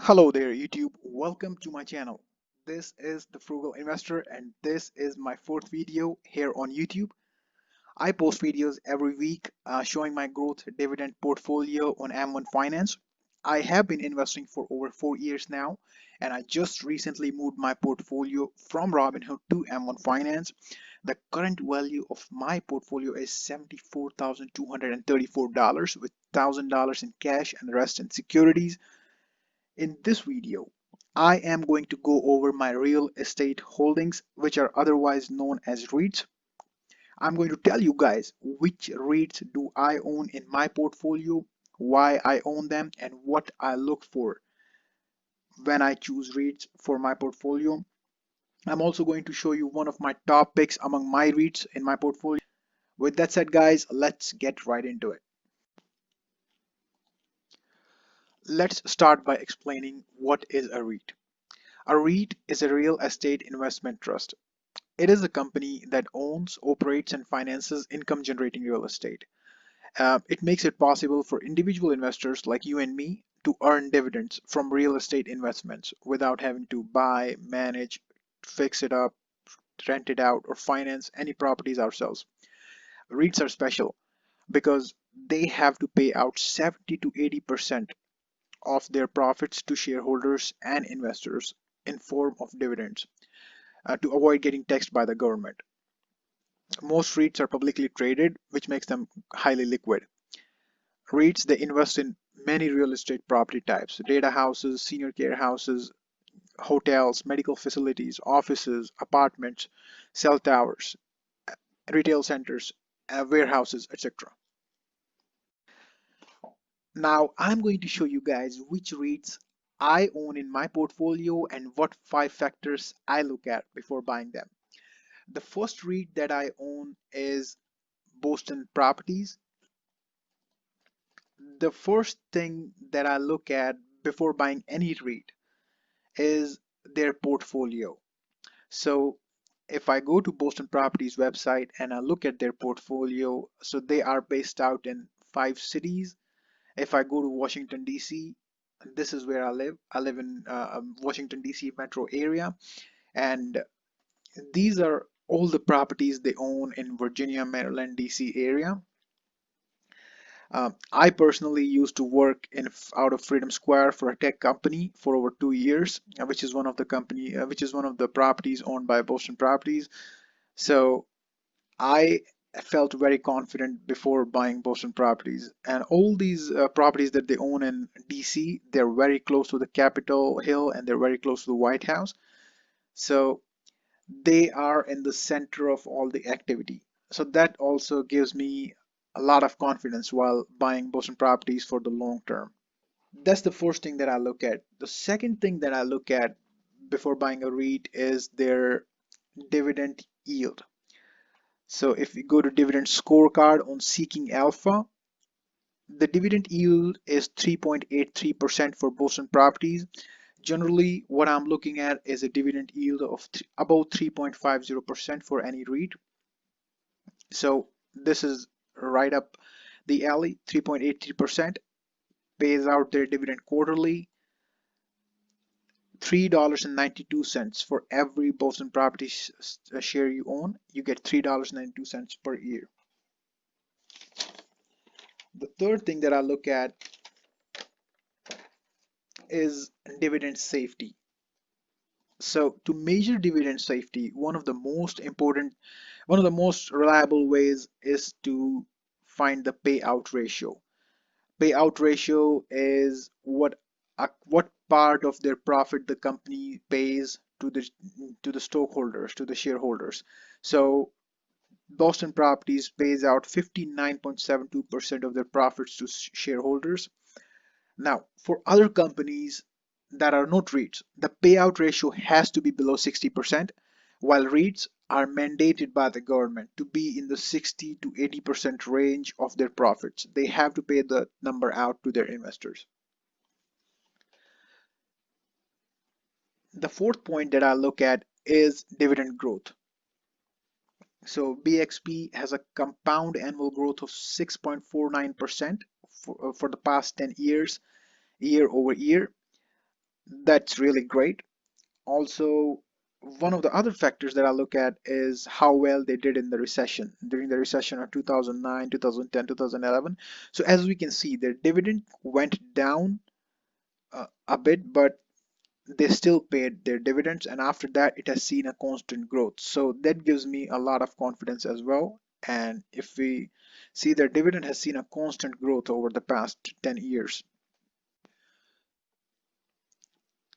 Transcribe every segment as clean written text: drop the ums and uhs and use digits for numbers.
Hello there, YouTube. Welcome to my channel. This is the Frugal Investor, and this is my fourth video here on YouTube. I post videos every week showing my growth dividend portfolio on M1 Finance. I have been investing for over 4 years now, and I just recently moved my portfolio from Robinhood to M1 Finance. The current value of my portfolio is $74,234 with $1,000 in cash and the rest in securities. In this video, I am going to go over my real estate holdings, which are otherwise known as REITs. I'm going to tell you guys which REITs do I own in my portfolio, why I own them, and what I look for when I choose REITs for my portfolio. I'm also going to show you one of my top picks among my REITs in my portfolio. With that said, guys, let's get right into it. Let's start by explaining what is a REIT. A REIT is a real estate investment trust. It is a company that owns, operates, and finances income generating real estate. It makes it possible for individual investors like you and me to earn dividends from real estate investments without having to buy, manage, fix it up, rent it out, or finance any properties ourselves. REITs are special because they have to pay out 70 to 80% of their profits to shareholders and investors in form of dividends to avoid getting taxed by the government. Most REITs are publicly traded, which makes them highly liquid. REITs, they invest in many real estate property types: data houses, senior care houses, hotels, medical facilities, offices, apartments, cell towers, retail centers, warehouses, etc. Now I'm going to show you guys which REITs I own in my portfolio and what 5 factors I look at before buying them. The first REIT that I own is Boston Properties. The first thing that I look at before buying any REIT is their portfolio. So if I go to Boston Properties website and I look at their portfolio, so they are based out in 5 cities. If I go to Washington DC, this is where I live. I live in Washington DC metro area, and these are all the properties they own in Virginia, Maryland, DC area. I personally used to work out of Freedom Square for a tech company for over 2 years, which is which is one of the properties owned by Boston Properties. So I felt very confident before buying Boston Properties, and all these properties that they own in DC, they're very close to the Capitol Hill and they're very close to the White House. So they are in the center of all the activity. So that also gives me a lot of confidence while buying Boston Properties for the long term. That's the first thing that I look at. The second thing that I look at before buying a REIT is their dividend yield. So if we go to dividend scorecard on Seeking Alpha, the dividend yield is 3.83% for Boston Properties. Generally, what I'm looking at is a dividend yield of about 3.50% for any REIT. So this is right up the alley. 3.83% pays out their dividend quarterly. $3.92 for every Boston Properties share you own. You get $3.92 per year. The third thing that I look at is dividend safety. So to measure dividend safety, one of the most reliable ways is to find the payout ratio. Payout ratio is what part of their profit the company pays to the stockholders, to the shareholders. So Boston Properties pays out 59.72% of their profits to shareholders. Now, for other companies that are not REITs, the payout ratio has to be below 60%, while REITs are mandated by the government to be in the 60 to 80% range of their profits. They have to pay the number out to their investors. The fourth point that I look at is dividend growth. So BXP has a compound annual growth of 6.49% for the past 10 years, year over year. That's really great. Also, one of the other factors that I look at is how well they did in the recession, during the recession of 2009, 2010, 2011. So as we can see, their dividend went down a bit, but they still paid their dividends, and after that it has seen a constant growth. So that gives me a lot of confidence as well. And if we see, their dividend has seen a constant growth over the past 10 years.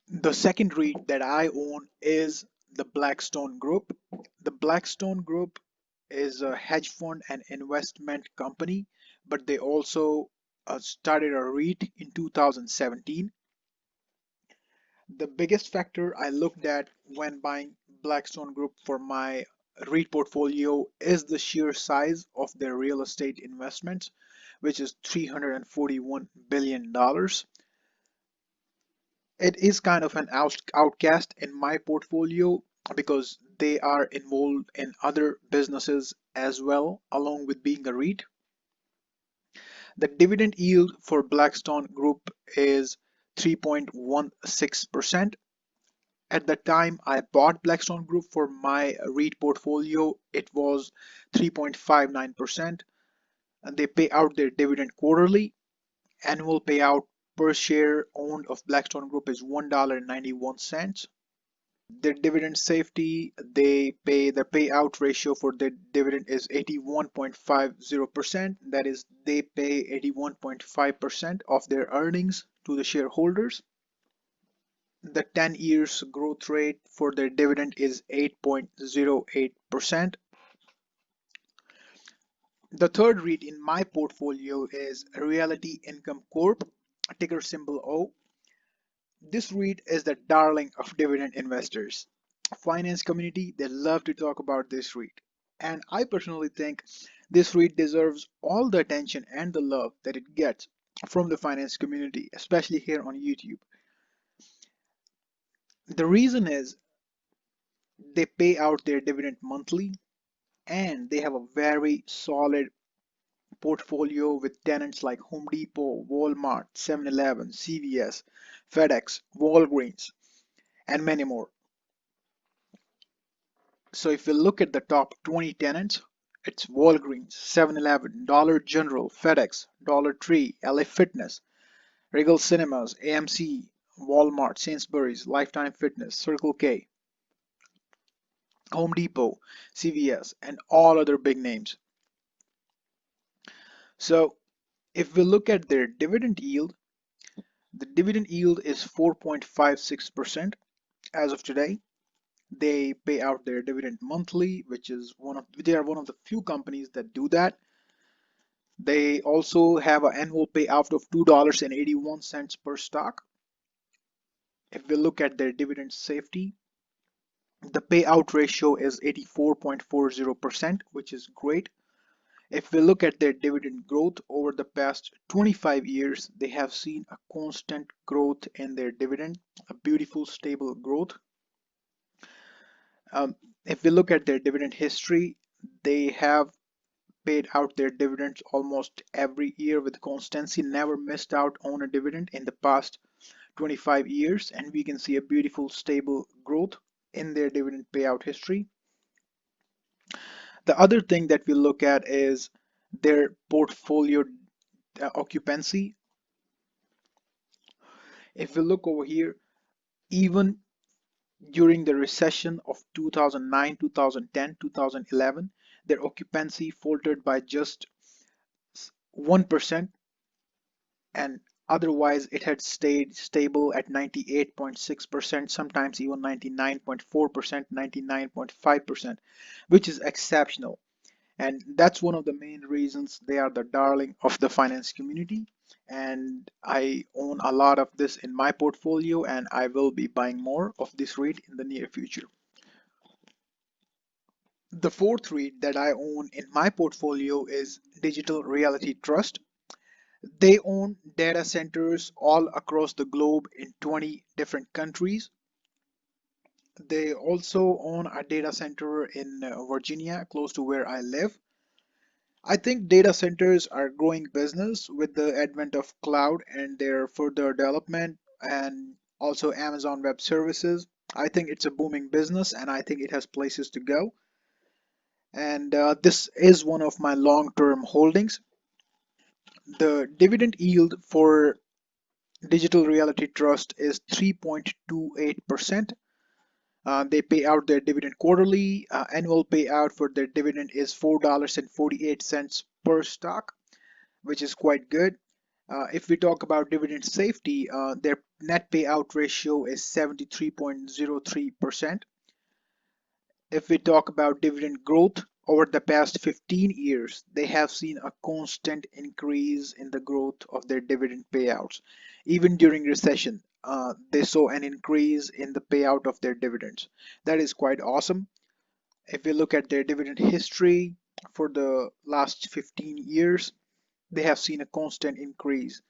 The second REIT that I own is the Blackstone Group. The Blackstone Group is a hedge fund and investment company, but they also started a REIT in 2017. The biggest factor I looked at when buying Blackstone Group for my REIT portfolio is the sheer size of their real estate investments, which is $341 billion. It is kind of an outcast in my portfolio because they are involved in other businesses as well, along with being a REIT. The dividend yield for Blackstone Group is 3.16%. At the time I bought Blackstone Group for my REIT portfolio, it was 3.59%, and they pay out their dividend quarterly. Annual payout per share owned of Blackstone Group is $1.91. Their dividend safety, they pay the payout ratio for their dividend is 81.50%. That is, they pay 81.5% of their earnings to the shareholders. The 10 years growth rate for their dividend is 8.08%. The third REIT in my portfolio is Realty Income Corp, ticker symbol O. This REIT is the darling of dividend investors. Finance community, they love to talk about this REIT. And I personally think this REIT deserves all the attention and the love that it gets from the finance community, especially here on YouTube. The reason is they pay out their dividend monthly, and they have a very solid portfolio with tenants like Home Depot, Walmart, 7-Eleven, CVS, FedEx, Walgreens, and many more. So if we look at the top 20 tenants, it's Walgreens, 7-Eleven, Dollar General, FedEx, Dollar Tree, LA Fitness, Regal Cinemas, AMC, Walmart, Sainsbury's, Lifetime Fitness, Circle K, Home Depot, CVS, and all other big names. So if we look at their dividend yield, the dividend yield is 4.56% as of today. They pay out their dividend monthly, which is they are one of the few companies that do that. They also have an annual payout of $2.81 per stock. If we look at their dividend safety, the payout ratio is 84.40%, which is great. If we look at their dividend growth over the past 25 years, they have seen a constant growth in their dividend, a beautiful stable growth. If we look at their dividend history, they have paid out their dividends almost every year with constancy, never missed out on a dividend in the past 25 years, and we can see a beautiful stable growth in their dividend payout history. The other thing that we look at is their portfolio occupancy. If we look over here, even during the recession of 2009, 2010, 2011, their occupancy faltered by just 1%, and otherwise it had stayed stable at 98.6%, sometimes even 99.4%, 99.5%, which is exceptional. And that's one of the main reasons they are the darling of the finance community. And I own a lot of this in my portfolio, and I will be buying more of this REIT in the near future. The fourth REIT that I own in my portfolio is Digital Realty Trust. They own data centers all across the globe in 20 different countries. They also own a data center in Virginia, close to where I live. I think data centers are growing business with the advent of cloud and their further development, and Also Amazon Web Services. I think it's a booming business and I think it has places to go. And this is one of my long-term holdings. The dividend yield for Digital Realty Trust is 3.28%. They pay out their dividend quarterly. Annual payout for their dividend is $4.48 per stock, which is quite good. If we talk about dividend safety, their net payout ratio is 73.03%. If we talk about dividend growth over the past 15 years, they have seen a constant increase in the growth of their dividend payouts. Even during recession, they saw an increase in the payout of their dividends. That is quite awesome. If we look at their dividend history for the last 15 years, they have seen a constant increase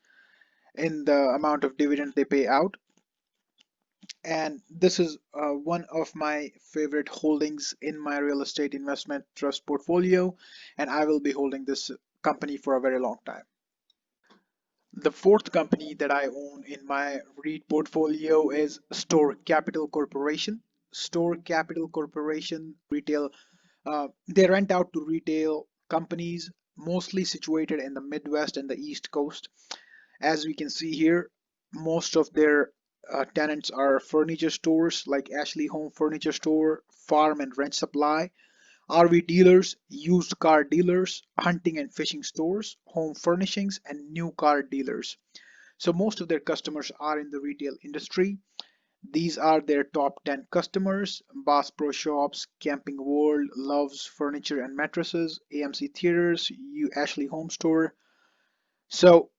in the amount of dividend they pay out. And this is one of my favorite holdings in my real estate investment trust portfolio, and I will be holding this company for a very long time. The fourth company that I own in my REIT portfolio is Store Capital Corporation. Store Capital Corporation retail, they rent out to retail companies mostly situated in the Midwest and the East Coast. As we can see here, most of their tenants are furniture stores like Ashley Home Furniture Store, Farm and Rent Supply, RV dealers, used car dealers, hunting and fishing stores, home furnishings, and new car dealers. So most of their customers are in the retail industry. These are their top 10 customers: Bass Pro Shops, Camping World, Love's Furniture and Mattresses, AMC Theaters, Ashley Home Store. So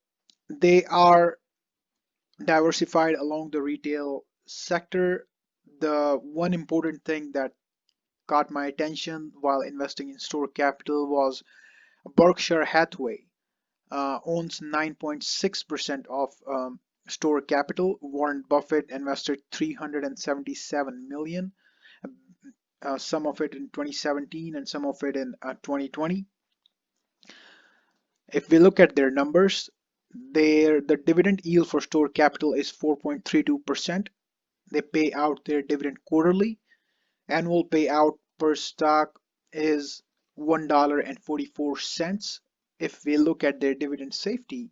they are diversified along the retail sector. The one important thing that caught my attention while investing in Store Capital was Berkshire Hathaway owns 9.6% of Store Capital. Warren Buffett invested 377 million, some of it in 2017 and some of it in 2020. If we look at their numbers, the dividend yield for Store Capital is 4.32%. They pay out their dividend quarterly. Annual payout per stock is $1.44. If we look at their dividend safety,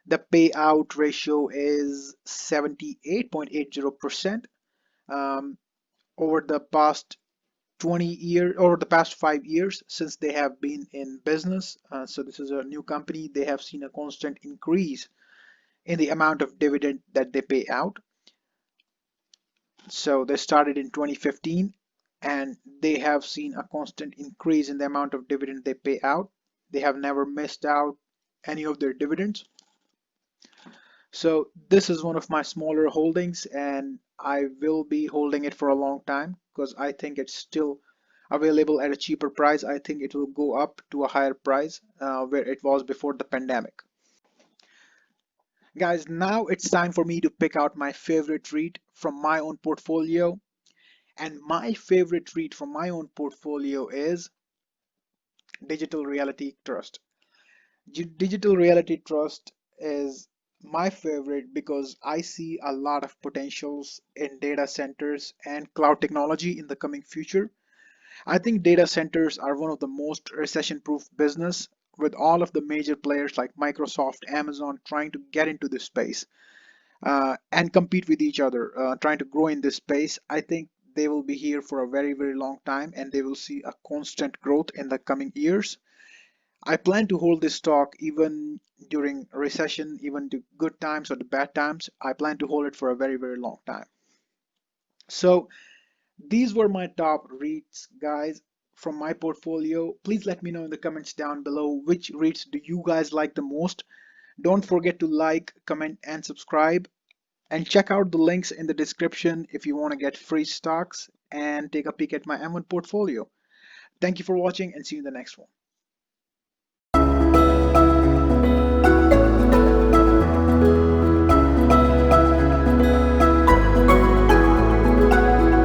the payout ratio is 78.80%. Over the past 5 years since they have been in business. So this is a new company. They have seen a constant increase in the amount of dividend that they pay out. So they started in 2015 and they have seen a constant increase in the amount of dividend they pay out. They have never missed out any of their dividends. So this is one of my smaller holdings and I will be holding it for a long time because I think it's still available at a cheaper price. I think it will go up to a higher price where it was before the pandemic. Guys, now it's time for me to pick out my favorite REIT from my own portfolio. And my favorite REIT from my own portfolio is Digital Realty Trust. Digital Realty Trust is my favorite because I see a lot of potentials in data centers and cloud technology in the coming future. I think data centers are one of the most recession-proof business with all of the major players like Microsoft, Amazon trying to get into this space and compete with each other, trying to grow in this space. I think they will be here for a very, very long time and they will see a constant growth in the coming years. I plan to hold this stock even during recession, even the good times or the bad times. I plan to hold it for a very, very long time. So these were my top REITs, guys, from my portfolio. Please let me know in the comments down below which REITs do you guys like the most. Don't forget to like, comment, and subscribe. And check out the links in the description if you want to get free stocks and take a peek at my M1 portfolio. Thank you for watching and see you in the next one.